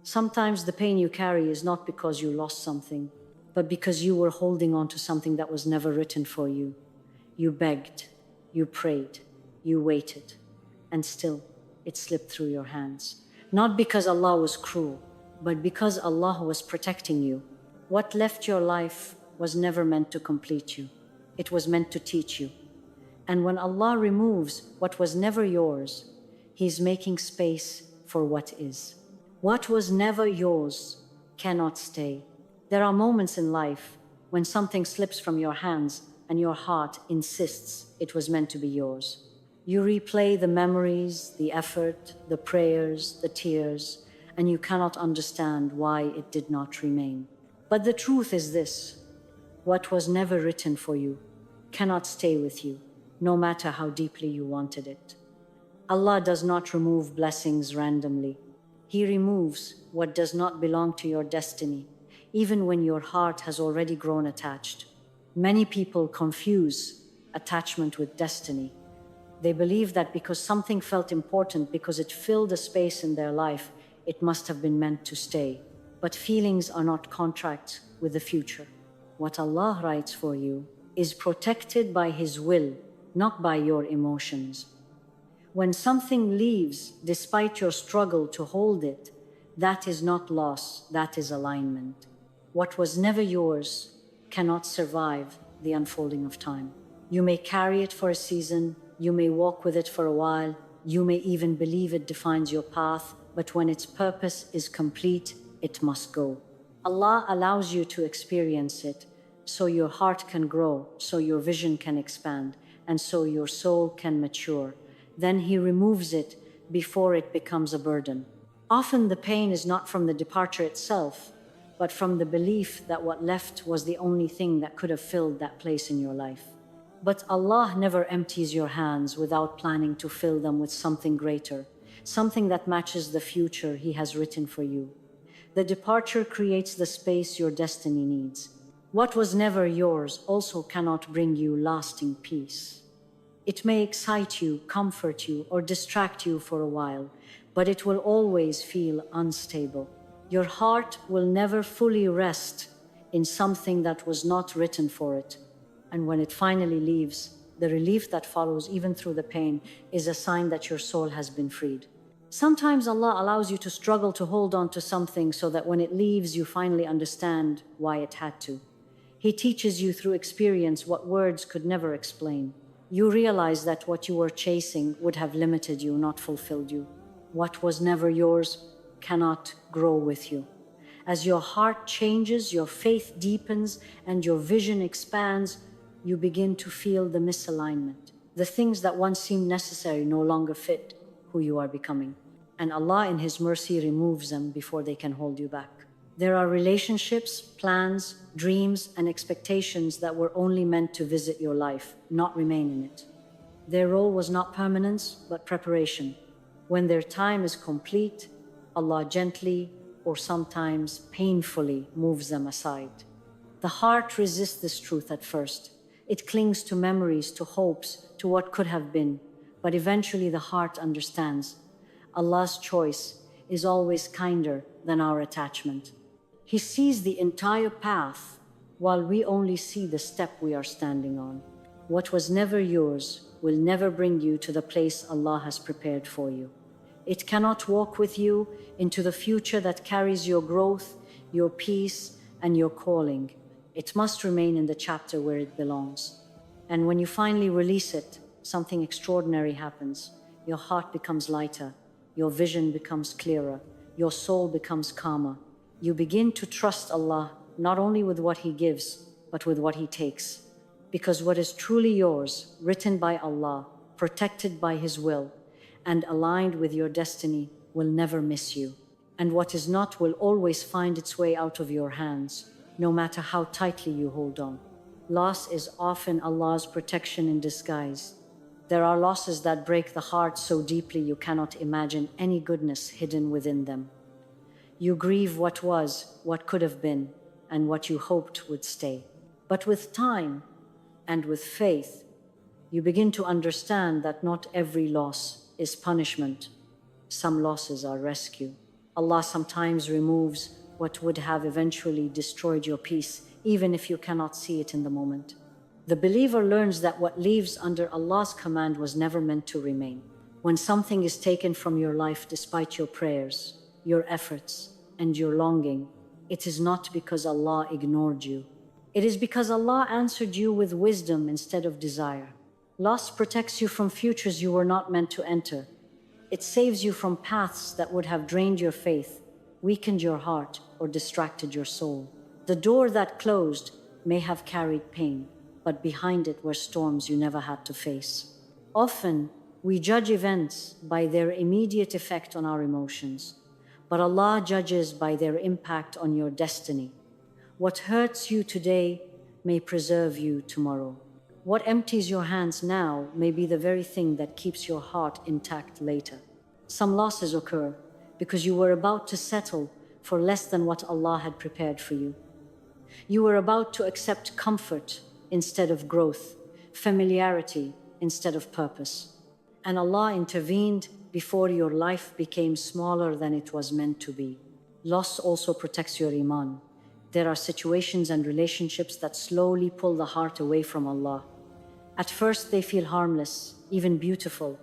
Sometimes the pain you carry is not because you lost something, but because you were holding on to something that was never written for you. You begged, you prayed, you waited, and still it slipped through your hands. Not because Allah was cruel, but because Allah was protecting you. What left your life was never meant to complete you. It was meant to teach you. And when Allah removes what was never yours, He's making space for what is. What was never yours cannot stay. There are moments in life when something slips from your hands and your heart insists it was meant to be yours. You replay the memories, the effort, the prayers, the tears, and you cannot understand why it did not remain. But the truth is this: what was never written for you cannot stay with you, no matter how deeply you wanted it. Allah does not remove blessings randomly. He removes what does not belong to your destiny, even when your heart has already grown attached. Many people confuse attachment with destiny. They believe that because something felt important, because it filled a space in their life, it must have been meant to stay. But feelings are not contracts with the future. What Allah writes for you is protected by His will, not by your emotions. When something leaves despite your struggle to hold it, that is not loss, that is alignment. What was never yours cannot survive the unfolding of time. You may carry it for a season, you may walk with it for a while, you may even believe it defines your path, but when its purpose is complete, it must go. Allah allows you to experience it so your heart can grow, so your vision can expand, and so your soul can mature. Then He removes it before it becomes a burden. Often the pain is not from the departure itself, but from the belief that what left was the only thing that could have filled that place in your life. But Allah never empties your hands without planning to fill them with something greater, something that matches the future He has written for you. The departure creates the space your destiny needs. What was never yours also cannot bring you lasting peace. It may excite you, comfort you, or distract you for a while, but it will always feel unstable. Your heart will never fully rest in something that was not written for it. And when it finally leaves, the relief that follows, even through the pain, is a sign that your soul has been freed. Sometimes Allah allows you to struggle to hold on to something so that when it leaves, you finally understand why it had to. He teaches you through experience what words could never explain. You realize that what you were chasing would have limited you, not fulfilled you. What was never yours cannot grow with you. As your heart changes, your faith deepens, and your vision expands, you begin to feel the misalignment. The things that once seemed necessary no longer fit who you are becoming. And Allah in His mercy removes them before they can hold you back. There are relationships, plans, dreams, and expectations that were only meant to visit your life, not remain in it. Their role was not permanence, but preparation. When their time is complete, Allah gently, or sometimes painfully, moves them aside. The heart resists this truth at first. It clings to memories, to hopes, to what could have been, but eventually the heart understands. Allah's choice is always kinder than our attachment. He sees the entire path, while we only see the step we are standing on. What was never yours will never bring you to the place Allah has prepared for you. It cannot walk with you into the future that carries your growth, your peace, and your calling. It must remain in the chapter where it belongs. And when you finally release it, something extraordinary happens. Your heart becomes lighter, your vision becomes clearer, your soul becomes calmer. You begin to trust Allah, not only with what He gives, but with what He takes. Because what is truly yours, written by Allah, protected by His will, and aligned with your destiny, will never miss you. And what is not will always find its way out of your hands, no matter how tightly you hold on. Loss is often Allah's protection in disguise. There are losses that break the heart so deeply you cannot imagine any goodness hidden within them. You grieve what was, what could have been, and what you hoped would stay. But with time and with faith, you begin to understand that not every loss is punishment. Some losses are rescue. Allah sometimes removes what would have eventually destroyed your peace, even if you cannot see it in the moment. The believer learns that what leaves under Allah's command was never meant to remain. When something is taken from your life despite your prayers, your efforts, and your longing, it is not because Allah ignored you. It is because Allah answered you with wisdom instead of desire. Loss protects you from futures you were not meant to enter. It saves you from paths that would have drained your faith, weakened your heart, or distracted your soul. The door that closed may have carried pain, but behind it were storms you never had to face. Often, we judge events by their immediate effect on our emotions, but Allah judges by their impact on your destiny. What hurts you today may preserve you tomorrow. What empties your hands now may be the very thing that keeps your heart intact later. Some losses occur because you were about to settle for less than what Allah had prepared for you. You were about to accept comfort instead of growth, familiarity instead of purpose. And Allah intervened before your life became smaller than it was meant to be. Loss also protects your iman. There are situations and relationships that slowly pull the heart away from Allah. At first they feel harmless, even beautiful,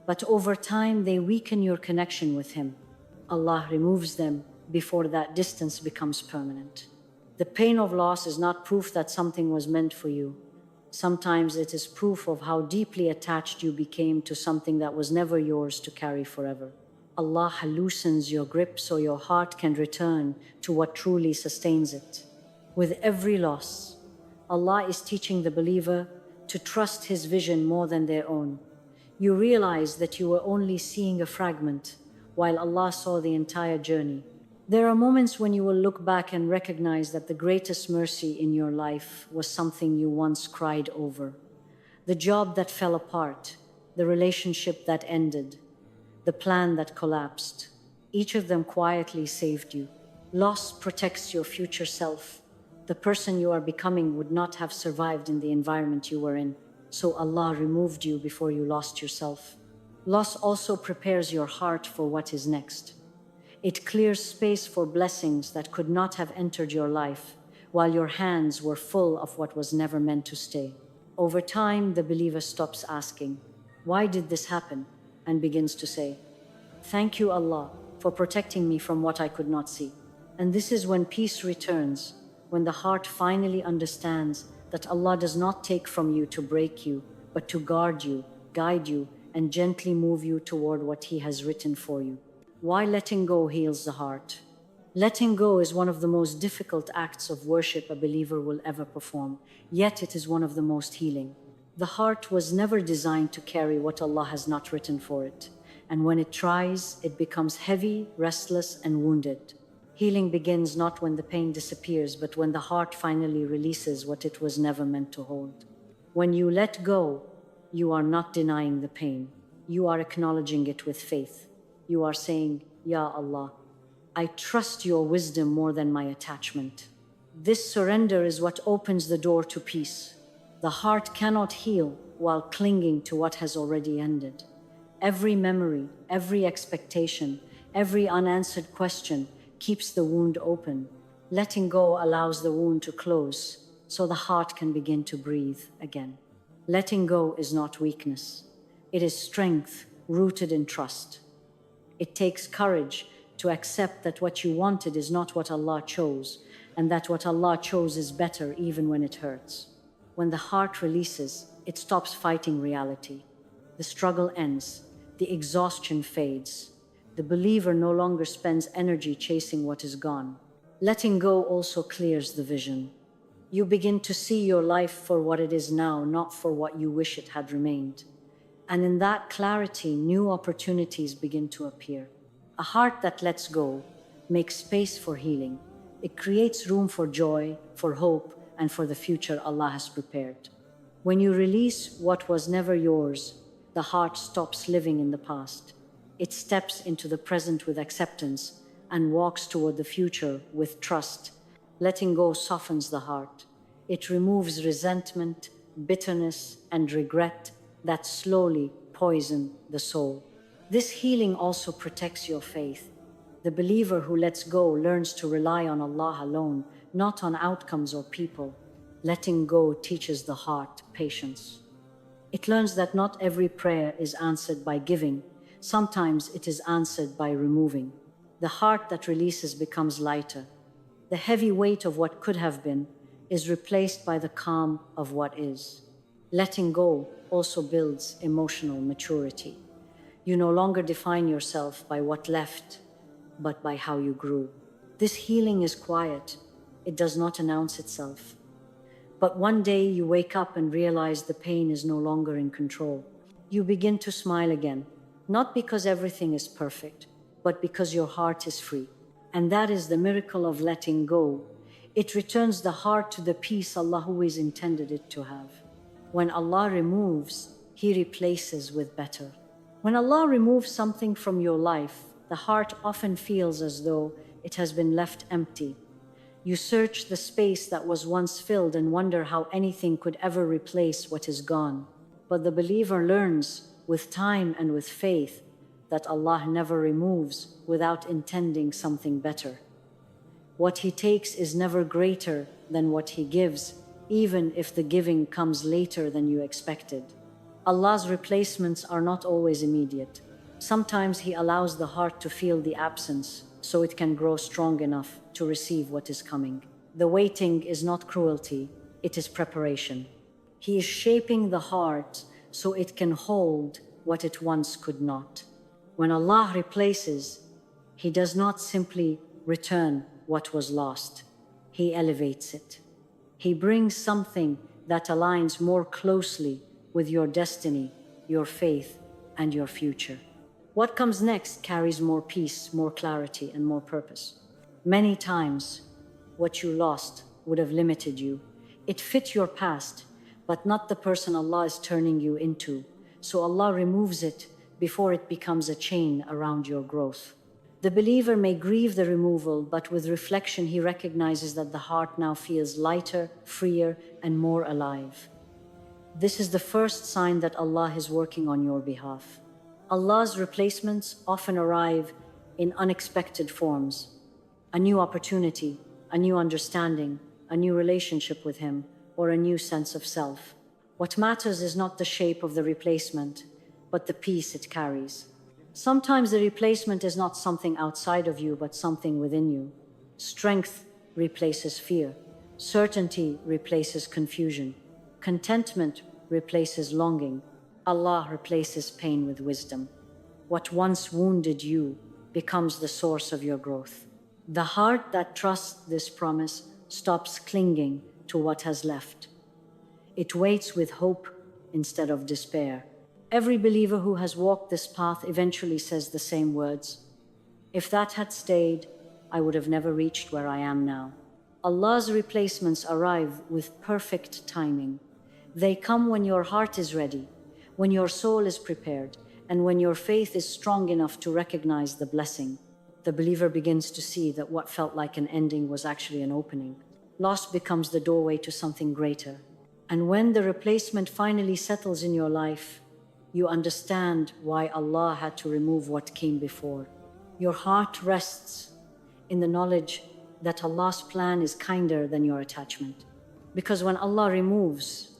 but over time they weaken your connection with Him. Allah removes them before that distance becomes permanent. The pain of loss is not proof that something was meant for you. Sometimes it is proof of how deeply attached you became to something that was never yours to carry forever. Allah loosens your grip so your heart can return to what truly sustains it. With every loss, Allah is teaching the believer to trust His vision more than their own. You realize that you were only seeing a fragment, while Allah saw the entire journey. There are moments when you will look back and recognize that the greatest mercy in your life was something you once cried over. The job that fell apart, the relationship that ended, the plan that collapsed. Each of them quietly saved you. Loss protects your future self. The person you are becoming would not have survived in the environment you were in, so Allah removed you before you lost yourself. Loss also prepares your heart for what is next. It clears space for blessings that could not have entered your life, while your hands were full of what was never meant to stay. Over time, the believer stops asking, "Why did this happen?" and begins to say, "Thank you, Allah, for protecting me from what I could not see." And this is when peace returns, when the heart finally understands that Allah does not take from you to break you, but to guard you, guide you, and gently move you toward what He has written for you. Why letting go heals the heart? Letting go is one of the most difficult acts of worship a believer will ever perform, yet it is one of the most healing. The heart was never designed to carry what Allah has not written for it, and when it tries, it becomes heavy, restless, and wounded. Healing begins not when the pain disappears, but when the heart finally releases what it was never meant to hold. When you let go, you are not denying the pain. You are acknowledging it with faith. You are saying, "Ya Allah, I trust your wisdom more than my attachment." This surrender is what opens the door to peace. The heart cannot heal while clinging to what has already ended. Every memory, every expectation, every unanswered question keeps the wound open. Letting go allows the wound to close, so the heart can begin to breathe again. Letting go is not weakness. It is strength rooted in trust. It takes courage to accept that what you wanted is not what Allah chose, and that what Allah chose is better even when it hurts. When the heart releases, it stops fighting reality. The struggle ends, the exhaustion fades. The believer no longer spends energy chasing what is gone. Letting go also clears the vision. You begin to see your life for what it is now, not for what you wish it had remained. And in that clarity, new opportunities begin to appear. A heart that lets go makes space for healing. It creates room for joy, for hope, and for the future Allah has prepared. When you release what was never yours, the heart stops living in the past. It steps into the present with acceptance and walks toward the future with trust. Letting go softens the heart. It removes resentment, bitterness, and regret that slowly poison the soul. This healing also protects your faith. The believer who lets go learns to rely on Allah alone, not on outcomes or people. Letting go teaches the heart patience. It learns that not every prayer is answered by giving. Sometimes it is answered by removing. The heart that releases becomes lighter. The heavy weight of what could have been is replaced by the calm of what is. Letting go also builds emotional maturity. You no longer define yourself by what left, but by how you grew. This healing is quiet. It does not announce itself. But one day you wake up and realize the pain is no longer in control. You begin to smile again, not because everything is perfect, but because your heart is free. And that is the miracle of letting go. It returns the heart to the peace Allah always intended it to have. When Allah removes, He replaces with better. When Allah removes something from your life, the heart often feels as though it has been left empty. You search the space that was once filled and wonder how anything could ever replace what is gone. But the believer learns, with time and with faith, that Allah never removes without intending something better. What He takes is never greater than what He gives, even if the giving comes later than you expected. Allah's replacements are not always immediate. Sometimes He allows the heart to feel the absence so it can grow strong enough to receive what is coming. The waiting is not cruelty, it is preparation. He is shaping the heart so it can hold what it once could not. When Allah replaces, He does not simply return what was lost. He elevates it. He brings something that aligns more closely with your destiny, your faith, and your future. What comes next carries more peace, more clarity, and more purpose. Many times, what you lost would have limited you. It fit your past, but not the person Allah is turning you into. So Allah removes it before it becomes a chain around your growth. The believer may grieve the removal, but with reflection he recognizes that the heart now feels lighter, freer, and more alive. This is the first sign that Allah is working on your behalf. Allah's replacements often arrive in unexpected forms. A new opportunity, a new understanding, a new relationship with Him, or a new sense of self. What matters is not the shape of the replacement, but the peace it carries. Sometimes the replacement is not something outside of you, but something within you. Strength replaces fear. Certainty replaces confusion. Contentment replaces longing. Allah replaces pain with wisdom. What once wounded you becomes the source of your growth. The heart that trusts this promise stops clinging to what has left. It waits with hope instead of despair. Every believer who has walked this path eventually says the same words. If that had stayed, I would have never reached where I am now. Allah's replacements arrive with perfect timing. They come when your heart is ready, when your soul is prepared, and when your faith is strong enough to recognize the blessing. The believer begins to see that what felt like an ending was actually an opening. Loss becomes the doorway to something greater. And when the replacement finally settles in your life, you understand why Allah had to remove what came before. Your heart rests in the knowledge that Allah's plan is kinder than your attachment. Because when Allah removes,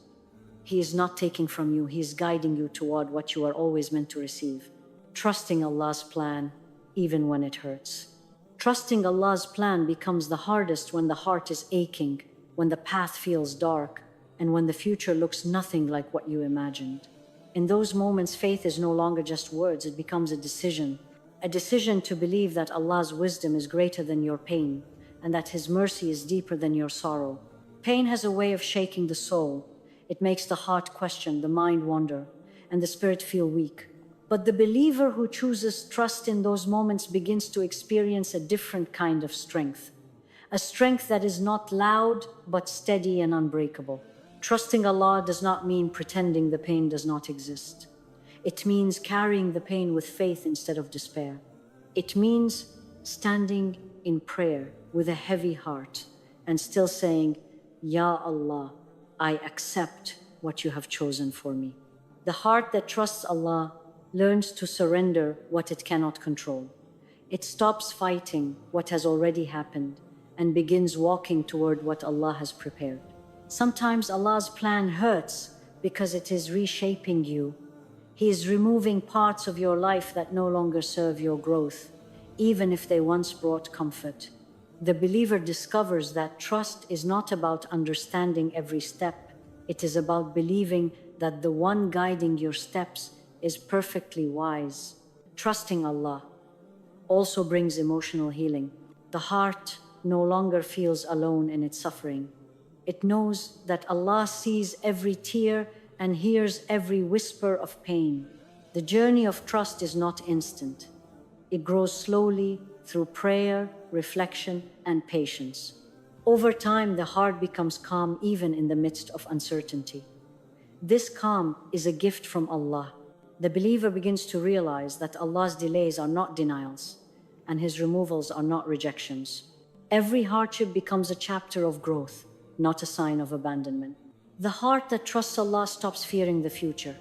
He is not taking from you, He is guiding you toward what you are always meant to receive. Trusting Allah's plan, even when it hurts. Trusting Allah's plan becomes the hardest when the heart is aching, when the path feels dark, and when the future looks nothing like what you imagined. In those moments, faith is no longer just words, it becomes a decision to believe that Allah's wisdom is greater than your pain, and that His mercy is deeper than your sorrow. Pain has a way of shaking the soul. It makes the heart question, the mind wander, and the spirit feel weak. But the believer who chooses trust in those moments begins to experience a different kind of strength. A strength that is not loud, but steady and unbreakable. Trusting Allah does not mean pretending the pain does not exist. It means carrying the pain with faith instead of despair. It means standing in prayer with a heavy heart and still saying, Ya Allah, I accept what you have chosen for me. The heart that trusts Allah learns to surrender what it cannot control. It stops fighting what has already happened and begins walking toward what Allah has prepared. Sometimes Allah's plan hurts because it is reshaping you. He is removing parts of your life that no longer serve your growth, even if they once brought comfort. The believer discovers that trust is not about understanding every step. It is about believing that the one guiding your steps is perfectly wise. Trusting Allah also brings emotional healing. The heart no longer feels alone in its suffering. It knows that Allah sees every tear and hears every whisper of pain. The journey of trust is not instant. It grows slowly through prayer, reflection, and patience. Over time, the heart becomes calm even in the midst of uncertainty. This calm is a gift from Allah. The believer begins to realize that Allah's delays are not denials, and His removals are not rejections. Every hardship becomes a chapter of growth, not a sign of abandonment. The heart that trusts Allah stops fearing the future.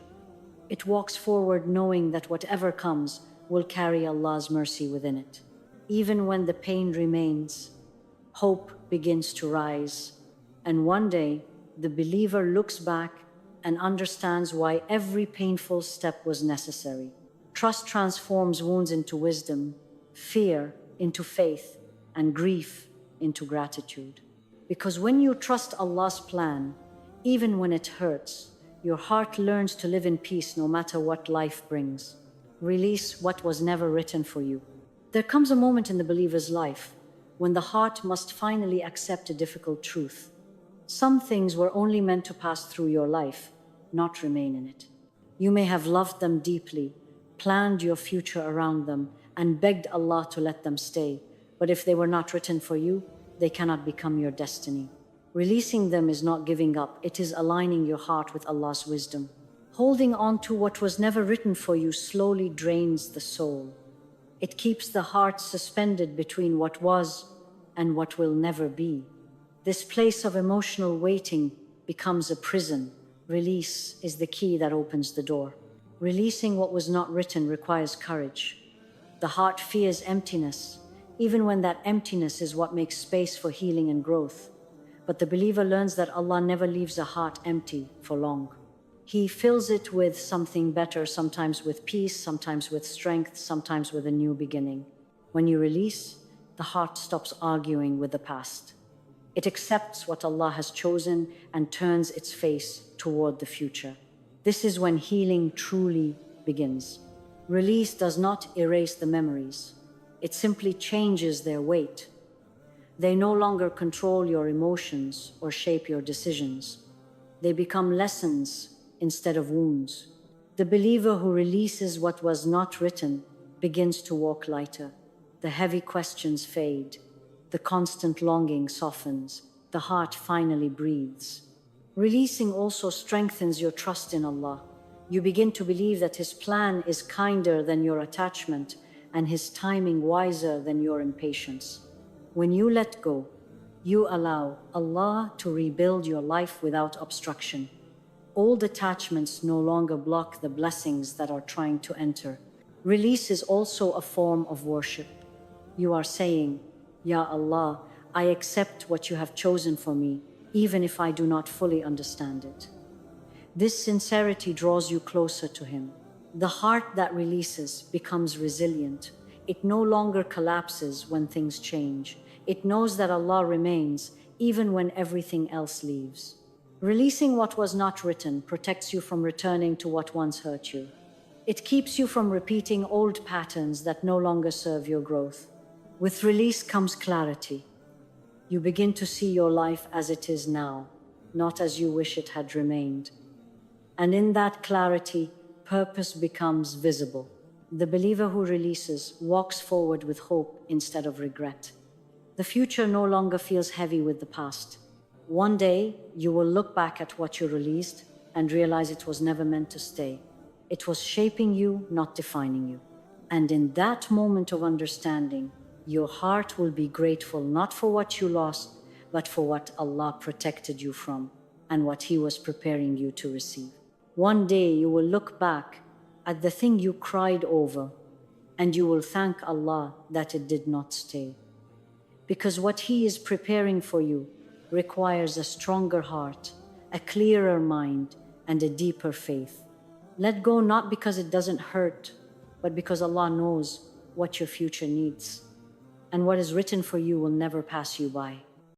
It walks forward knowing that whatever comes will carry Allah's mercy within it. Even when the pain remains, hope begins to rise. And one day, the believer looks back and understands why every painful step was necessary. Trust transforms wounds into wisdom, fear into faith, and grief into gratitude. Because when you trust Allah's plan, even when it hurts, your heart learns to live in peace no matter what life brings. Release what was never written for you. There comes a moment in the believer's life when the heart must finally accept a difficult truth. Some things were only meant to pass through your life, not remain in it. You may have loved them deeply, planned your future around them, and begged Allah to let them stay, but if they were not written for you, they cannot become your destiny. Releasing them is not giving up, it is aligning your heart with Allah's wisdom. Holding on to what was never written for you slowly drains the soul. It keeps the heart suspended between what was and what will never be. This place of emotional waiting becomes a prison. Release is the key that opens the door. Releasing what was not written requires courage. The heart fears emptiness, even when that emptiness is what makes space for healing and growth. But the believer learns that Allah never leaves a heart empty for long. He fills it with something better, sometimes with peace, sometimes with strength, sometimes with a new beginning. When you release, the heart stops arguing with the past. It accepts what Allah has chosen and turns its face toward the future. This is when healing truly begins. Release does not erase the memories. It simply changes their weight. They no longer control your emotions or shape your decisions. They become lessons instead of wounds. The believer who releases what was not written begins to walk lighter. The heavy questions fade. The constant longing softens. The heart finally breathes. Releasing also strengthens your trust in Allah. You begin to believe that His plan is kinder than your attachment and His timing wiser than your impatience. When you let go, you allow Allah to rebuild your life without obstruction. Old attachments no longer block the blessings that are trying to enter. Release is also a form of worship. You are saying, Ya Allah, I accept what you have chosen for me, even if I do not fully understand it. This sincerity draws you closer to Him. The heart that releases becomes resilient. It no longer collapses when things change. It knows that Allah remains, even when everything else leaves. Releasing what was not written protects you from returning to what once hurt you. It keeps you from repeating old patterns that no longer serve your growth. With release comes clarity. You begin to see your life as it is now, not as you wish it had remained. And in that clarity, purpose becomes visible. The believer who releases walks forward with hope instead of regret. The future no longer feels heavy with the past. One day, you will look back at what you released and realize it was never meant to stay. It was shaping you, not defining you. And in that moment of understanding, your heart will be grateful not for what you lost, but for what Allah protected you from and what He was preparing you to receive. One day, you will look back at the thing you cried over and you will thank Allah that it did not stay. Because what He is preparing for you requires a stronger heart, a clearer mind, and a deeper faith. Let go not because it doesn't hurt, but because Allah knows what your future needs, and what is written for you will never pass you by.